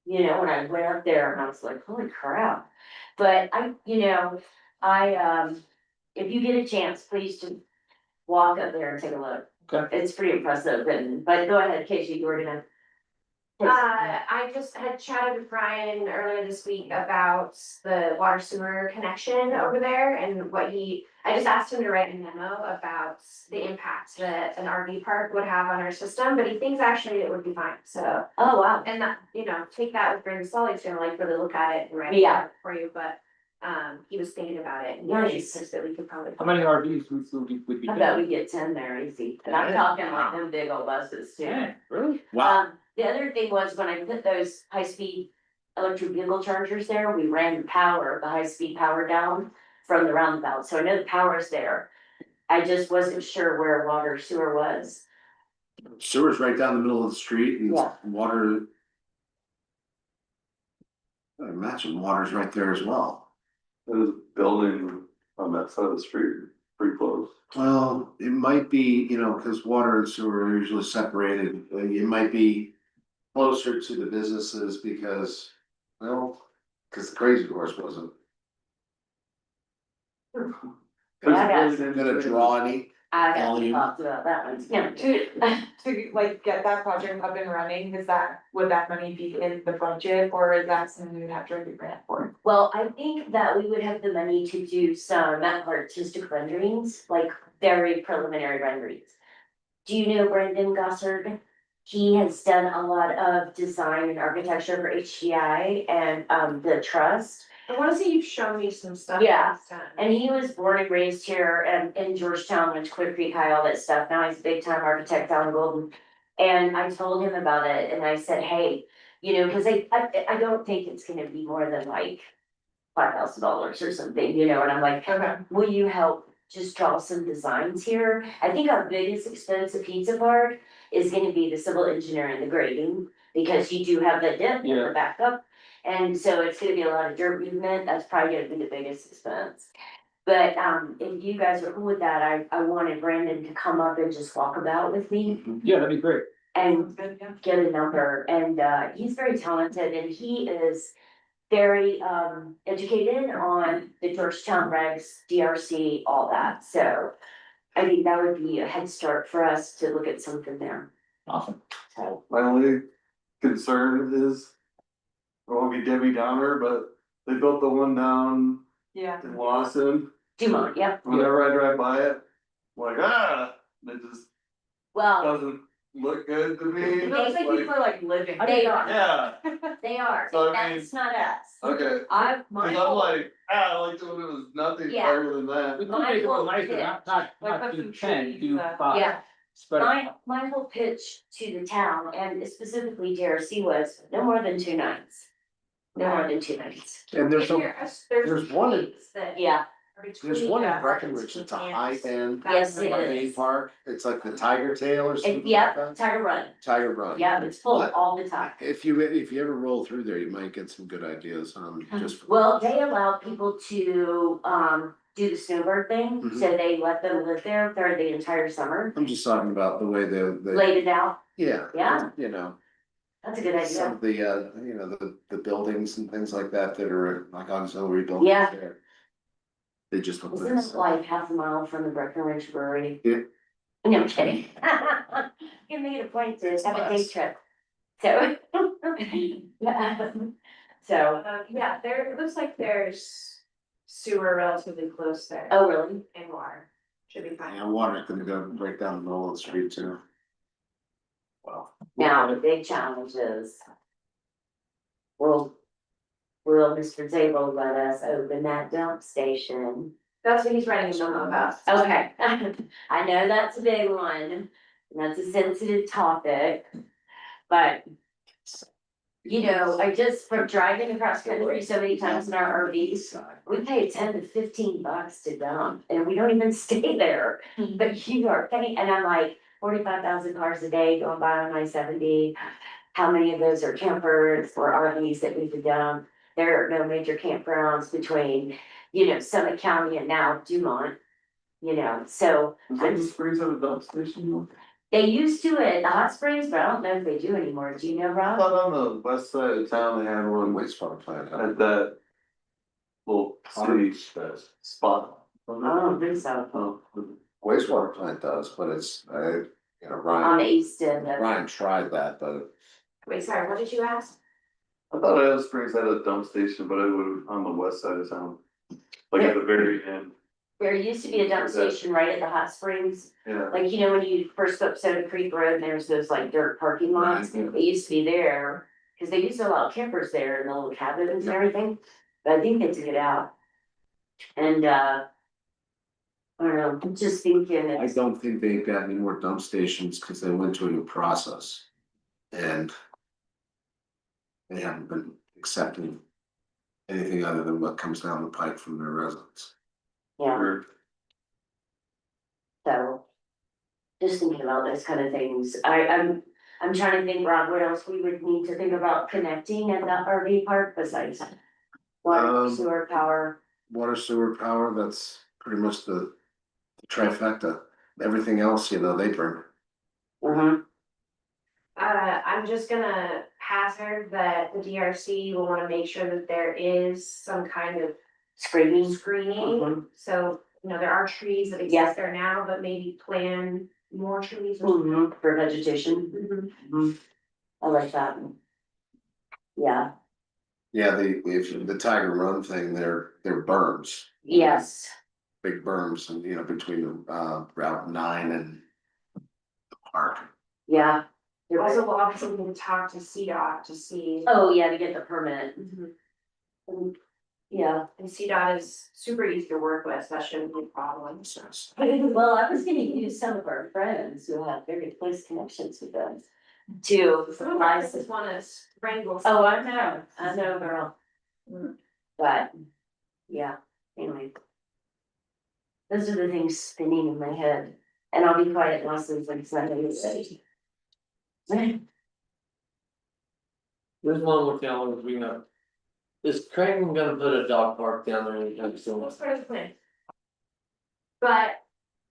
B: when I went up there and I was like, holy crap. But if you get a chance, please just walk up there and take a look.
G: Okay.
B: It's pretty impressive, but go ahead, Casey, you were gonna.
D: I just had chatted with Brian earlier this week about the water sewer connection over there and I just asked him to write a memo about the impact that an RV park would have on our system, but he thinks actually it would be fine, so.
B: Oh, wow.
D: And that, take that with a grain of salt, he's gonna really look at it and write it
B: Yeah.
D: out for you, but, he was thinking about it and
B: Nice.
D: he thinks that we could probably.
G: how many RVs would be?
B: I bet we get 10 there easy. And I'm talking like them big old buses too.
G: Yeah, really?
B: The other thing was when I put those high-speed electric vehicle chargers there, we ran the high-speed power down from the roundabout, so I know the power is there. I just wasn't sure where water sewer was.
C: Sewer's right down the middle of the street and
B: Yeah.
C: water. I imagine water's right there as well.
I: There's a building on that side of the street, pretty close.
C: Well, it might be, cause water and sewer are usually separated, it might be closer to the businesses because, cause the Crazy Horse wasn't
B: Yeah,
C: gonna draw any.
B: I got
C: Volume.
B: thoughts about that one. Yeah.
E: To like get that project up and running, would that money be in the budget, or is that something we would have to write a grant for?
B: Well, I think that we would have the money to do some artistic renderings, like very preliminary renderings. Do you know Brendan Gossard? He has done a lot of design and architecture for HDI and the trust.
D: I wanna say you've shown me some stuff.
B: Yeah.
D: last time.
B: And he was born and raised here and in Georgetown, went to Clear Creek High, all that stuff. Now he's a big time architect down in Golden. And I told him about it and I said, hey, cause I don't think it's gonna be more than like $5,000 or something, and I'm like,
E: Okay.
B: will you help just draw some designs here? I think our biggest expense of Pizza Park is gonna be the civil engineering, the grading, because you do have the dip and
G: Yeah.
B: the backup. And so it's gonna be a lot of dirt movement, that's probably gonna be the biggest expense. But if you guys are cool with that, I wanted Brandon to come up and just walk about with me
G: Yeah, that'd be great.
B: and
E: Good, yeah.
B: get a number, and he's very talented and he is very educated on the Georgetown regs, DRC, all that, so. I think that would be a head start for us to look at something there,
G: Awesome.
B: so.
I: My only concern is, I won't be Debbie Downer, but they built the one down
E: Yeah.
I: in Lawson.
B: Dumont, yep,
I: Whenever I drive by it, I'm like, it just
B: well,
I: doesn't look good to me.
E: It looks like people are like living.
B: they are,
I: Yeah,
B: they are,
I: So, I mean-
B: that's not us.
I: okay,
B: My
I: cause I'm
B: whole,
I: like, I liked it when it was nothing
B: Yeah.
I: better than
G: We
I: that.
G: could make it a little nicer, not
E: Like put
G: do
E: some
G: 10,
E: trees,
G: do
E: yeah.
G: 5. Spread it out.
B: my whole pitch to the town and specifically DRC was no more than 2 nights. No more than 2 nights,
C: And there's
D: There's
C: one in-
D: trees that
B: yeah,
C: There's one in Breckenridge, it's a high end.
B: Yes, it
C: RV
B: is.
C: park, it's like the Tiger Tail or something like
B: Yeah,
C: that.
B: Tiger Run,
C: Tiger Run.
B: yeah, it's full
C: What?
B: all the time.
C: If you ever roll through there, you might get some good ideas on just.
B: Well, they allow people to, do the snowbird thing,
C: Mhm.
B: so they let them live there for the entire summer,
C: I'm just talking about the way they,
B: laid it out,
C: yeah.
B: Yeah.
C: You know,
B: that's a good
C: some
B: idea.
C: of the, you know, the buildings and things like that that are like auxiliary buildings
B: Yeah.
C: there. They just look
B: Isn't
C: nice.
B: it like half a mile from the Breckenridge Brewery?
C: Yeah.
B: No, I'm kidding. Give me a point to have a day
C: nice.
B: trip. So. So,
D: Yeah, there, it looks like there's sewer relatively close there
B: oh, really?
D: and water, should be fine.
C: Yeah, water's gonna go right down the middle of the street too. Wow.
B: Now, the big challenge is. Will Mr. Zabel let us open that dump station?
D: That's what he's writing a memo about.
B: Okay, I know that's a big one, and that's a sensitive topic. But, you know, I just, from driving across country so many times in our RVs, we pay $10 to $15 to dump, and we don't even stay there. But you are paying, and I'm like, 45,000 cars a day going by on I-70. How many of those are campers or RVs that we could dump? There are no major campgrounds between, you know, Summit County and now Dumont. You know, so
I: Is that the Springs have a dump station?
B: they used to at the hot springs, but I don't know if they do anymore. Do you know,
I: I
B: Rob?
I: thought on the west side of town, they had one
C: Wastewater plant.
I: at that little city spot.
B: I don't think so.
I: Oh,
C: Wastewater plant does, but it's, you know,
B: On
C: Ryan,
B: the east end of.
C: Ryan tried that, but
D: Wait, sorry, what did you ask?
I: I thought Alice Springs had a dump station, but it was on the west side of town. Like at the very end,
B: There used to be a dump station right at the hot springs.
I: yeah.
B: Like, you know, when you first go up Soda Creek Road, there's those like dirt parking lots.
C: Right.
B: It used to be there, cause they used to allow campers there and the little cabins and everything. But I think they took it out. And, I don't know, I'm just thinking.
C: I don't think they've got any more dump stations because they went to a new process. And they haven't been accepting anything other than what comes down the pipe from their residents.
B: Yeah,
I: Or-
B: so. Just thinking about those kind of things. I'm trying to think, Rob, what else we would need to think about connecting at the RV park besides. Water, sewer, power.
C: Water, sewer, power, that's pretty much the trifecta. Everything else, you know, they bring.
B: Mhm.
D: I'm just gonna hazard that the DRC will wanna make sure that there is some kind of
B: Screening.
D: screening.
B: Mhm.
D: So, you know, there are trees that
B: Yeah.
D: exist there now, but maybe plan more trees or something.
B: Mhm, for vegetation. Mhm. I like that. Yeah,
C: Yeah, the Tiger Run thing, they're berms,
B: yes,
C: big berms and, you know, between Route 9 and the park.
B: yeah. You're
D: Also,
B: right.
D: we'll obviously need to talk to CDOT to see.
B: Oh, yeah, to get the permit.
D: Mhm.
B: Yeah,
D: And CDOT is super easy to work with, so that shouldn't be a problem.
B: well, I was gonna use some of our friends who have very close connections with them. To
D: Some of our
B: supply.
D: places wanna wrangle.
B: Oh, I know, girl. But, yeah, anyway. Those are the things spinning in my head, and I'll be quiet now since I'm Sunday.
F: There's one more thing I want to bring up. Is Creighton gonna put a dog park down there anytime soon?
D: That's part of the plan. But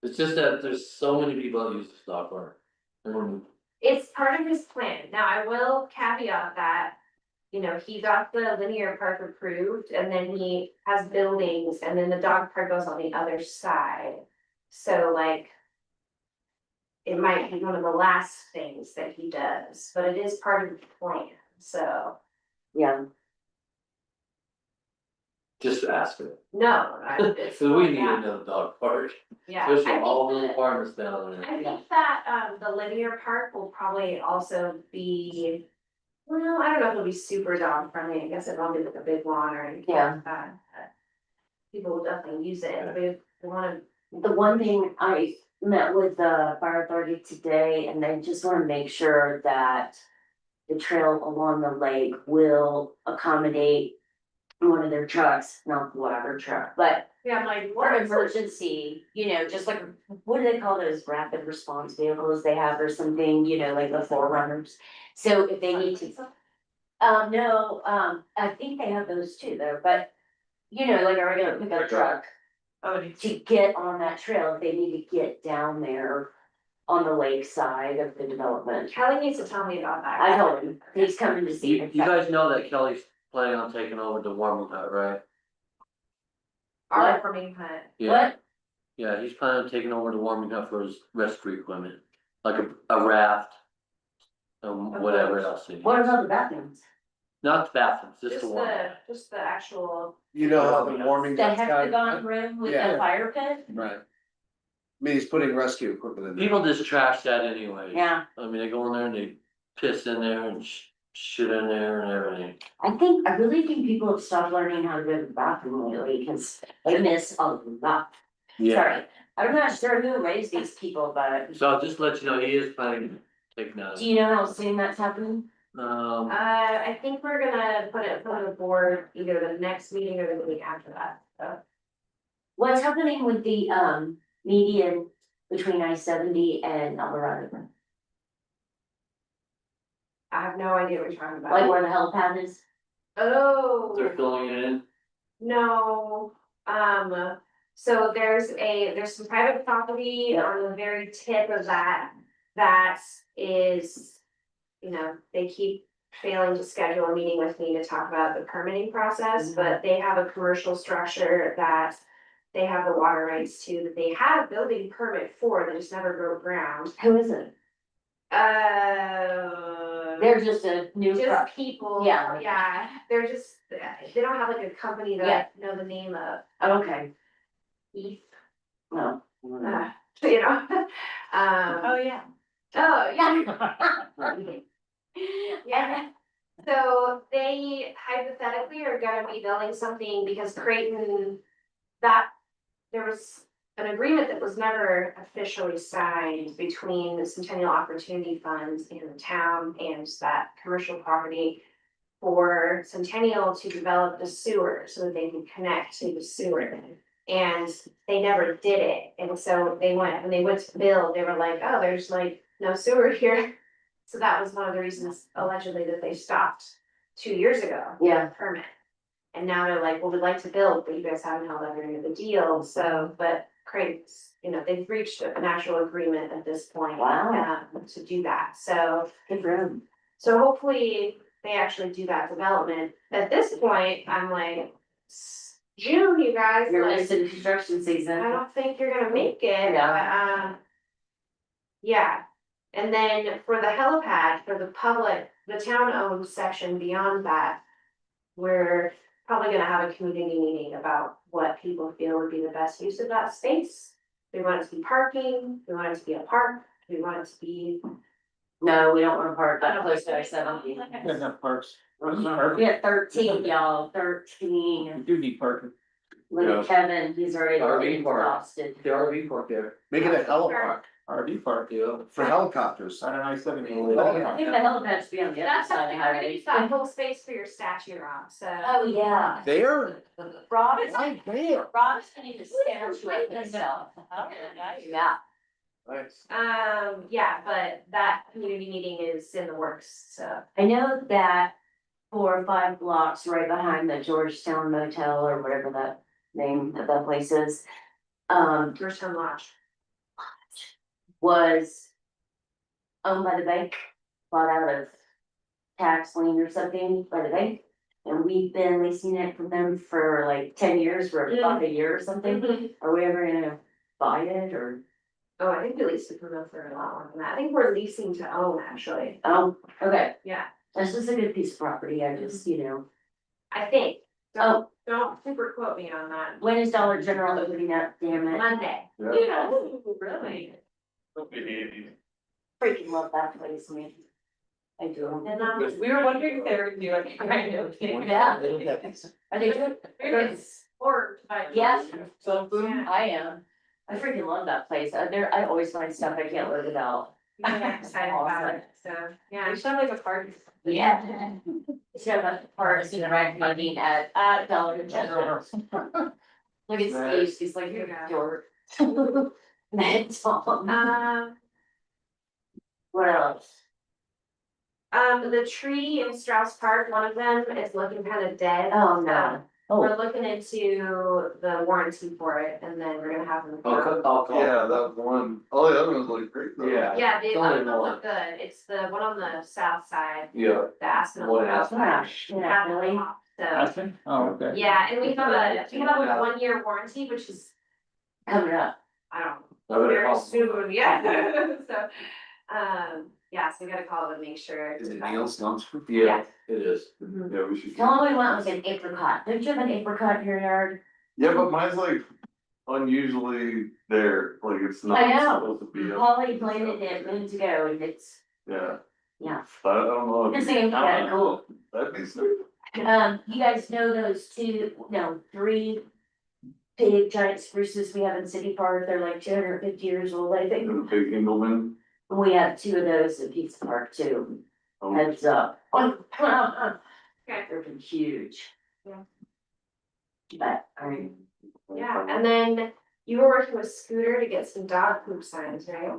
F: It's just that there's so many people that use this dog park. And
D: it's part of his plan. Now, I will caveat that. You know, he got the linear park approved and then he has buildings and then the dog park goes on the other side. So like. It might be one of the last things that he does, but it is part of the plan, so,
B: Yeah,
F: just ask it.
D: no.
F: So we need another dog park,
D: Yeah,
F: especially
D: I
F: all
D: think
F: the
D: that-
F: apartments down there.
D: I think that, the linear park will probably also be. Well, I don't know if it'll be super dog friendly, I guess it won't be like a big lawn or anything
B: Yeah.
D: like that. But people will definitely use it, if they wanna,
B: the one thing I met with the fire authority today, and they just wanna make sure that. The trail along the lake will accommodate one of their trucks, not the ladder truck, but
D: Yeah, I'm like,
B: for
D: what?
B: emergency, just like, what do they call those rapid response vehicles they have or something, like the forerunners? So if they need to, no, I think they have those too though, but, like a regular pickup truck.
E: Oh, and
B: To get on that trail, if they need to get down there on the lake side of the development.
D: Kelly needs to tell me about that.
B: I told him, he's coming to see.
F: You guys know that Kelly's planning on taking over the warming hut, right?
D: Our farming hut.
F: Yeah.
B: What?
F: Yeah, he's planning on taking over the warming hut for his rescue equipment, like a raft. Whatever else. he needs.
B: What about the bathrooms?
F: Not the bathrooms, just the
D: Just
F: warming.
D: just the actual,
C: You know how the warming.
B: The
C: hut's got-
B: hexagon room with the
C: Yeah.
B: fire pit?
C: Right. I mean, he's putting rescue equipment in there.
F: People just trash that anyway.
B: Yeah,
F: I mean, they go in there and they piss in there and shit in there and everything.
B: I really think people have stopped learning how to go to the bathroom lately, cause they miss a lot. Sorry, I'm not sure who raised these people, but
F: So I'll just let you know, he is planning to take that.
B: do you know how soon that's happening?
D: I think we're gonna put it on the board either the next meeting or the meeting after that, so.
B: What's happening with the, median between I-70 and Alvarado?
D: I have no idea what you're talking
B: Like
D: about.
B: where the helipad is?
D: Oh.
F: They're filling it in.
D: No, so there's some private property on the very tip of that is. They keep failing to schedule a meeting with me to talk about the permitting process, but they have a commercial structure that. They have the water rights to, that they had a building permit for, that just never broke ground.
B: Who is it? They're just a new
D: Just
B: truck.
D: people,
B: Yeah.
D: yeah, they're just, they don't have like a company that I know the name of,
B: Okay,
D: Eth,
B: no.
D: you know?
E: Oh, yeah.
D: Oh, yeah. Yeah, so they hypothetically are gonna be building something because Creighton, there was an agreement that was never officially signed between the Centennial Opportunity Funds and the town and that commercial property for Centennial to develop the sewer so that they could connect to the sewer. And they never did it, and so when they went to build, they were like, oh, there's like no sewer here. So that was one of the reasons allegedly that they stopped 2 years ago.
B: Yeah.
D: Permit. And now they're like, well, we'd like to build, but you guys haven't held up any of the deal, so, but Craig's, they've reached an actual agreement at this point.
B: Wow.
D: To do that, so.
B: Good for him.
D: So hopefully they actually do that development. At this point, I'm like, June, you guys,
B: You're
D: like,
B: missing construction
D: I
B: season.
D: don't think you're gonna make it,
B: Yeah.
D: but, yeah. And then for the helipad, for the public, the town-owned section beyond that, we're probably gonna have a community meeting about what people feel would be the best use of that space. We want it to be parking, we want it to be a park, we want it to be.
B: No, we don't wanna park that close to I-70.
G: Got enough parks.
B: We had 13, y'all, 13.
G: We do need parking.
B: Look
C: Yeah.
B: at Kevin, he's already
F: RV park.
B: exhausted.
F: The RV park there.
C: Make it a helipark
G: RV park,
F: Yeah.
C: for helicopters.
G: on an I-70.
B: I think the helipad should be on the other
D: That's
B: side
D: something,
B: of the
D: we're gonna use that
B: highway.
D: whole space for your statue, Rob, so.
B: Oh, yeah.
C: There?
B: Rob is,
C: Right there.
B: Rob is gonna need to statue of himself. Yeah.
C: Nice.
D: Yeah, but that community meeting is in the works, so.
B: I know that 4 or 5 blocks right behind the Georgetown Motel or whatever that name of that place is.
D: Georgetown Lodge.
B: Was owned by the bank, bought out of tax lien or something by the bank. And we've been leasing it from them for like 10 years, for about a year or something. Are we ever gonna buy it or?
D: Oh, I think we leased it from them for a lot longer than that. I think we're leasing to own, actually.
B: Oh, okay,
D: Yeah,
B: that's just a good piece of property, I just,
D: I think.
B: Oh.
D: Don't super quote me on that.
B: when is Dollar General opening up, damn it?
D: Monday.
C: Yeah.
D: Really?
B: Freaking love that place, man. I do.
D: And,
E: We were wondering if they were doing like kind of.
B: Yeah. Are they good?
D: it's or, but.
B: Yes.
D: Yeah.
B: I am. I freaking love that place. I always find stuff I can't live without.
D: I'm excited about it, so, yeah.
E: We should have like a party.
B: Yeah. Show up at parks and rec meeting at Dollar General. Look at Steve, he's like, you're mental. What else?
D: The tree in Strauss Park, one of them is looking kind of dead.
B: Oh, no.
D: We're looking into the warranty for it, and then we're gonna have them.
F: I'll call.
I: Yeah, that one, all the other ones look great though.
F: Yeah.
D: Yeah, the
F: It's only
D: other one
F: one.
D: look good, it's the one on the south side,
F: Yeah,
D: the Aspen.
F: What
B: Yeah, yeah, really?
D: So,
G: Aspen? Oh, okay.
D: yeah, and we have a 1 year warranty, which is,
B: Coming up.
D: I don't
F: I
D: know,
F: would
D: very
F: call.
D: soon, yeah, so. Yeah, so we gotta call them, make sure.
C: Is it Neil's dumpster?
F: Yeah, it is.
D: Mhm.
I: Yeah, we should.
B: Tell him we went with an apricot. Don't you have an apricot in your yard?
I: Yeah, but mine's like unusually there, like it's not
B: I know.
I: supposed to be. up.
B: Holly planted it moons ago and it's,
I: Yeah,
B: yeah.
I: I don't know.
B: This thing is kinda cool.
I: That'd be sweet.
B: You guys know those three big giant spruces we have in City Park? They're like 250 years old, I think.
I: The big Engelman.
B: We have two of those in Pizza Park too.
I: um,
B: Heads up.
D: Okay.
B: They're been huge.
D: Yeah.
B: But, alright.
D: Yeah, and then you were working with Scooter to get some dog poop signs, right?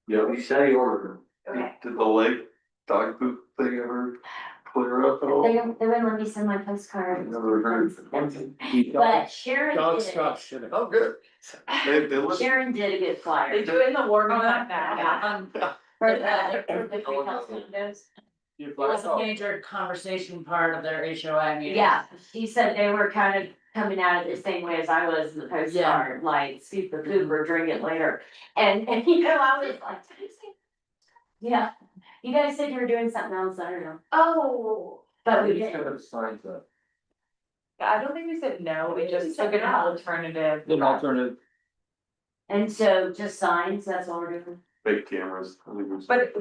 F: Yeah, we said you ordered
D: Okay.
I: Did the lake dog poop thing ever clear up at all?
B: They wouldn't let me send my postcard.
I: Never heard.
B: But Sharon
C: Dog
B: did,
C: stop shit.
I: Oh, good. They live.
B: Sharon did a good flyer.
E: They do it in the warming up
B: Yeah.
E: now.
B: For the free house windows.
H: It was a major conversation part of their HOA meeting.
B: Yeah, she said they were kind of coming at it the same way as I was in the postcard, like super duper, drink it later. And you know, I was like, did I say? Yeah, you guys said you were doing something else, I don't know,
D: Oh,
B: but we
F: We
B: did.
F: should have signed that.
E: I don't think we said no, we just took an alternative.
G: An alternative.
B: And so just signs, that's all we're doing.
I: Fake cameras. I think it was-
E: But the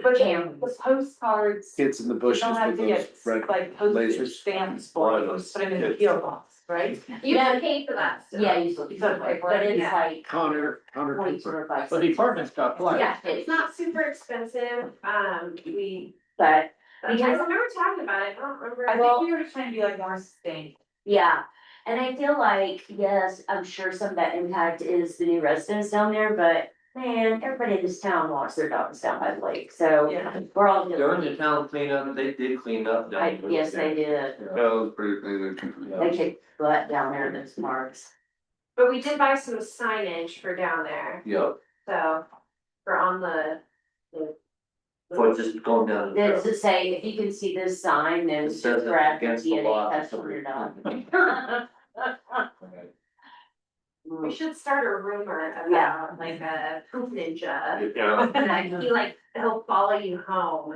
E: postcards,
C: Kids in the
E: you
C: bushes
E: don't have
C: with
E: to
C: those
E: get
C: red
E: like postage
C: lasers.
E: stamps for it, you just put them in the PO box, right?
D: you have to pay for that still.
B: Yeah, you still, but it's
D: Yeah.
B: like
C: Connor
B: $22
C: Cooper.
B: or $5.
G: But the apartment's got flags.
D: Yeah, it's not super expensive,
B: But,
D: I
B: Because-
D: remember talking about it, I don't remember.
E: I think we were just trying to be like more sustained.
B: yeah, and I feel like, yes, I'm sure some of that impact is the new residents down there, but man, everybody in this town walks their dogs down by the lake, so
E: Yeah.
B: we're all
F: During
B: doing.
F: the town cleanup, they did clean up down there.
B: Yes, they did.
I: Yeah, that was pretty clean.
B: They kicked butt down there in those parks.
D: But we did buy some signage for down there,
F: Yeah,
D: so, for on the.
F: for just going down. the
B: Does it say, if you can see this sign, then
F: It says it's
B: grab
F: against the
B: DNA
F: law.
B: test on your dog.
D: We should start a rumor
B: Yeah.
D: about like a poop ninja.
I: Yeah.
D: And he like, he'll follow you home.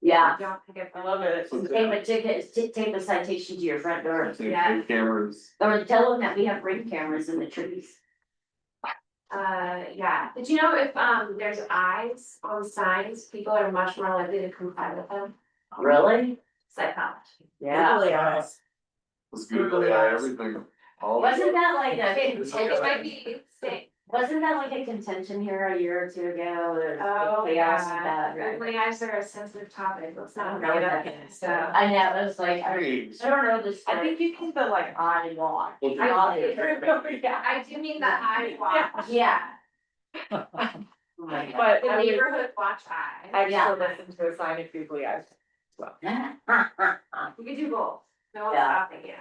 B: Yeah,
D: Don't pick up.
E: I love it.
B: take a ticket, take a citation to your front door,
I: I think
D: Yeah.
I: fake cameras.
B: or tell them that we have ring cameras in the trees.
D: Yeah, did you know if there's eyes on signs, people are much more likely to comply with them?
B: Really?
D: Psychology.
B: Yeah.
E: Really honest.
I: Let's Google, yeah, everything. All of it.
B: Wasn't that like a
D: It
B: contention,
D: might be sick.
B: wasn't that like a contention here a year or two ago, there's
D: Oh,
B: chaos with
D: yeah.
B: that, right?
D: Googly eyes are a sensitive topic, let's
B: I
D: not
B: don't
D: bring
B: know
D: it
B: what
D: up,
B: that is.
D: so.
B: I know, it was like, I don't know this.
E: I think you can put like eye watch.
F: Okay.
D: I do mean the eye watch.
B: Yeah. Oh my God.
E: But
D: The
E: I would,
D: neighborhood watch eye.
E: I
B: Yeah.
E: still listen to a sign of googly eyes.
D: You could do both, no one's
B: Yeah.
D: stopping you.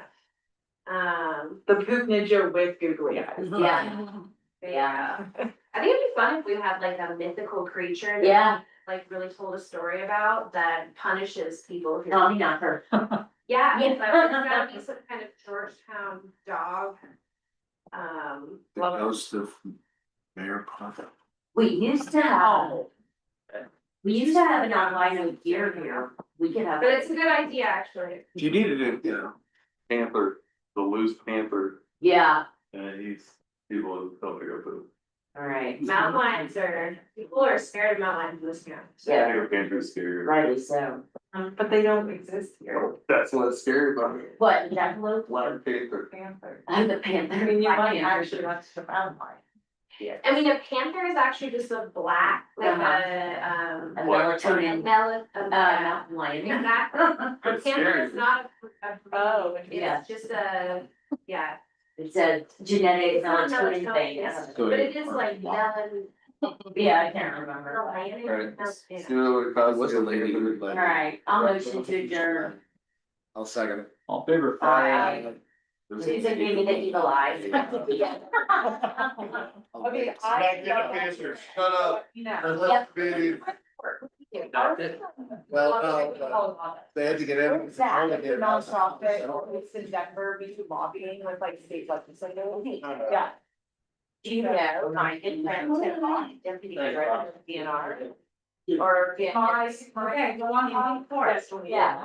E: The poop ninja with googly eyes.
B: Yeah,
D: Yeah. I think it'd be fun if we had like a mythical creature that
B: yeah,
D: we, like really told a story about that punishes people who.
B: Tommy knocker.
D: Yeah,
B: Yeah.
D: so it's gotta be some kind of Georgetown dog.
C: The ghost of Mayor Potter.
B: We used to have an albino deer here, we could have.
D: But it's a good idea, actually.
C: If you needed it, you know.
I: Panther, the loose panther,
B: Yeah,
I: and people don't pick up the.
B: alright.
D: Mountain lions people are scared of mountain lions in this town.
B: Yeah.
I: Panther, panther's scary.
B: Rightly so.
E: But they don't exist here.
I: That's what's scary about it.
B: What, the jackalope?
I: Black panther.
E: Panther.
B: I'm the
E: I
B: panther.
E: mean, you
B: Black
E: might
B: panther.
E: actually want to mountain lion.
D: I mean, a panther is actually just a black, like
B: Uh-huh.
D: a,
B: A melatonin,
D: mountain
B: mountain lion.
D: Exactly. A
I: That's
D: panther
I: scary.
D: is not a.
E: Oh,
B: Yeah.
D: It's just a, yeah.
B: It's a genetic
D: It's not
B: melatonin
D: melatonin,
B: thing.
D: it's-
C: So
D: But
C: it-
D: it is like melon.
B: Yeah, I can't remember.
I: Right.
D: Yeah.
I: See what it costs.
C: Was a lady who would
B: All
C: let.
B: right, I'll motion to adjourn.
C: I'll second it.
G: All in favor?
B: Aye.
C: There's-
B: Susan gave me the evil eye.
E: okay,
I: Back in the picture, shut up.
E: You know.
I: I left the meeting.
C: Well, no, they had to get in.
B: Where's that?
C: Only get-
E: Nonprofit, it's in Denver, we do lobbying with like state legislators. Yeah.
B: Do you know, my good friend, deputy director of DNR? Or.
E: My, go on, course.
B: Yeah.